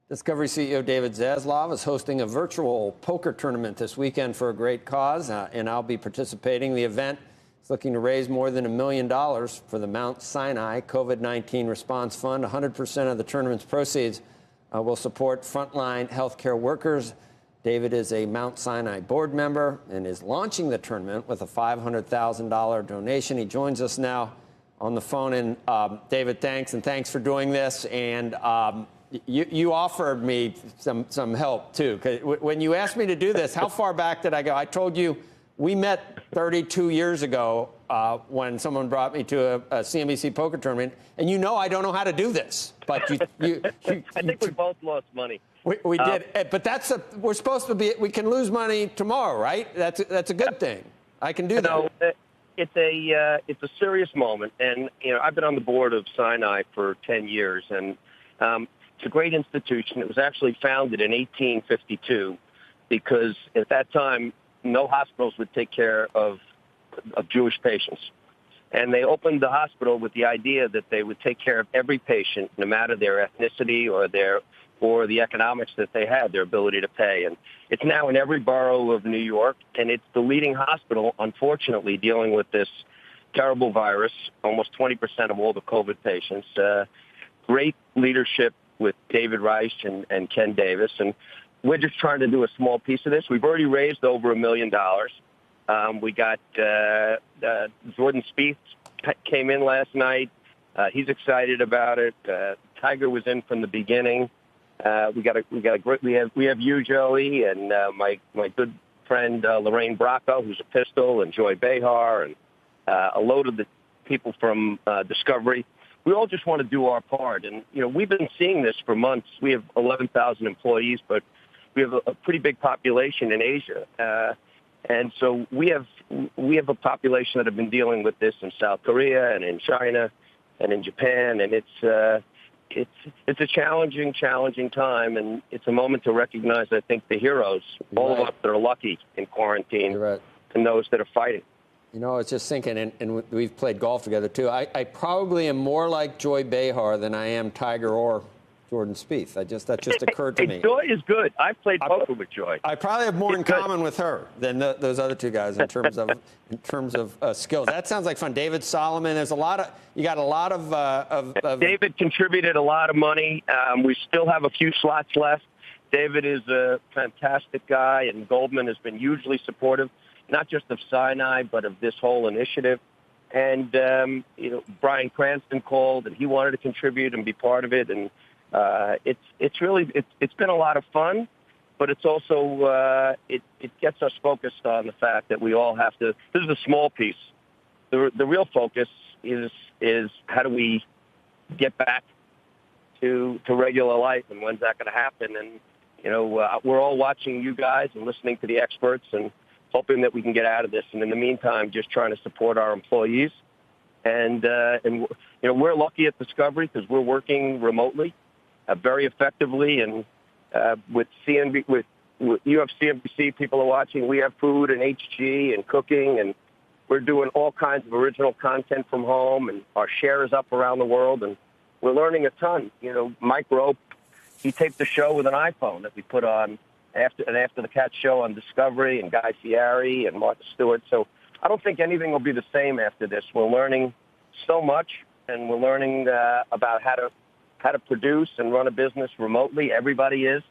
Discovery CEO David Zaslav is hosting a virtual poker tournament this weekend for a great cause, and I'll be participating. The event is looking to raise more than $1 million for the Mount Sinai COVID-19 Response Fund. 100% of the tournament's proceeds will support frontline healthcare workers. David is a Mount Sinai board member and is launching the tournament with a $500,000 donation. He joins us now on the phone. And David, thanks for doing this. And you offered me some help, too. 'Cause when you asked me to do this, how far back did I go? I told you we met 32 years ago when someone brought me to a CNBC poker tournament. And I don't know how to do this. But I think we both lost money. We did. But we're supposed to be, we can lose money tomorrow, right? That's a good thing. I can do that. It's a serious moment. And, I've been on the board of Sinai for 10 years. And it's a great institution. It was actually founded in 1852 because at that time, no hospitals would take care of Jewish patients. And they opened the hospital with the idea that they would take care of every patient, no matter their ethnicity or the economics that they had, their ability to pay. And it's now in every borough of New York, and it's the leading hospital, unfortunately, dealing with this terrible virus, almost 20% of all the COVID patients. Great leadership with David Reich and Ken Davis, and we're just trying to do a small piece of this. We've already raised over $1 million. We got Jordan Spieth came in last night. He's excited about it. Tiger was in from the beginning. We have you, Joey, and my good friend Lorraine Bracco, who's a pistol, and Joy Behar, and a load of the people from Discovery. We all just want to do our part, and we've been seeing this for months. We have 11,000 employees, but we have a pretty big population in Asia, and so we have a population that have been dealing with this in South Korea and in China and in Japan, and it's a challenging time, and it's a moment to recognize, I think, the heroes, all of us that are lucky in quarantine, and those that are fighting. I was just thinking, and we've played golf together, too. I probably am more like Joy Behar than I am Tiger or Jordan Spieth. That just occurred to me. Joy is good. I've played poker with Joy. I probably have more in common with her than those other two guys in terms of skills. That sounds like fun. David Solomon. You got a lot of David contributed a lot of money. We still have a few slots left. David is a fantastic guy, and Goldman has been hugely supportive, not just of Sinai, but of this whole initiative. And, Brian Cranston called, and he wanted to contribute and be part of it. And it's been a lot of fun, but it's also, it gets us focused on the fact that we all have to, this is a small piece. The real focus is how do we get back to regular life, and when's that going to happen? And, we're all watching you guys and listening to the experts and hoping that we can get out of this. And in the meantime, just trying to support our employees. And we're lucky at Discovery because we're working remotely very effectively. And with you have CNBC, people are watching. We have food and HG and cooking, and we're doing all kinds of original content from home, and our share is up around the world, and we're learning a ton. Mike Rope, he taped the show with an iPhone that we put on after the Cat show on Discovery, and Guy Fieri and Martha Stewart. So I don't think anything will be the same after this. We're learning so much, and we're learning about how to produce and run a business remotely. Everybody is.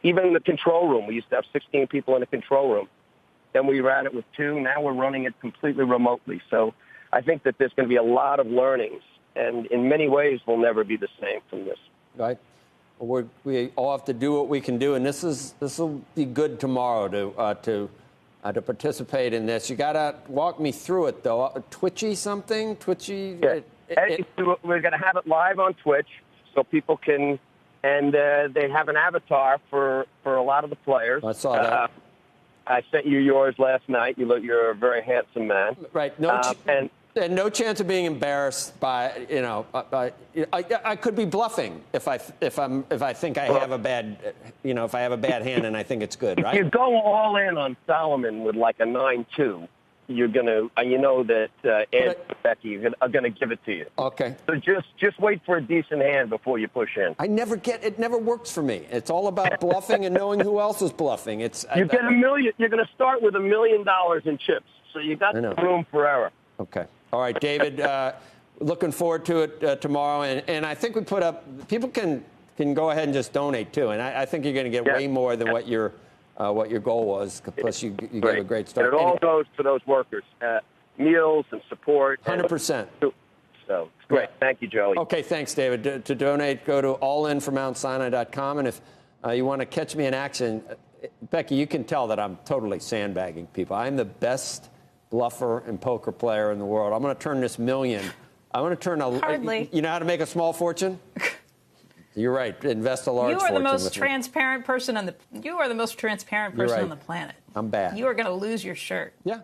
Even in the control room, we used to have 16 people in the control room. Then we ran it with 2. Now we're running it completely remotely. So I think that there's going to be a lot of learnings, and in many ways we'll never be the same from this. Right. We all have to do what we can do, and this will be good tomorrow to participate in this. You got to walk me through it, though. Twitchy. Yeah. We're going to have it live on Twitch, so people can, and they have an avatar for a lot of the players. I saw that. I sent you yours last night. You're a very handsome man. Right. And no chance of being embarrassed by, I could be bluffing if I think I have a bad, if I have a bad hand and I think it's good, right? If you go all in on Solomon with like a 9-2, you're going to, you know that Ed and Becky are going to give it to you. Okay. So just wait for a decent hand before you push in. It never works for me. It's all about bluffing and knowing who else is bluffing. Get $1 million. You're going to start with $1 million in chips, so you got room for error. Okay. All right, David. Looking forward to it tomorrow, and I think we put up. People can go ahead and just donate too, and I think you're going to get way more than what your goal was. Plus, you gave a great start. And it all goes to those workers, meals and support. 100%. So it's great. Thank you, Joey. Okay, thanks, David. To donate, go to allinformountsinai.com, and if you want to catch me in action, Becky, you can tell that I'm totally sandbagging people. I'm the best bluffer and poker player in the world. I'm going to turn this million. I want to turn Hardly. You know how to make a small fortune? You're right. Invest a large fortune. You are the most transparent person on the. You are the most transparent person on the planet. I'm bad. You are going to lose your shirt. Yeah.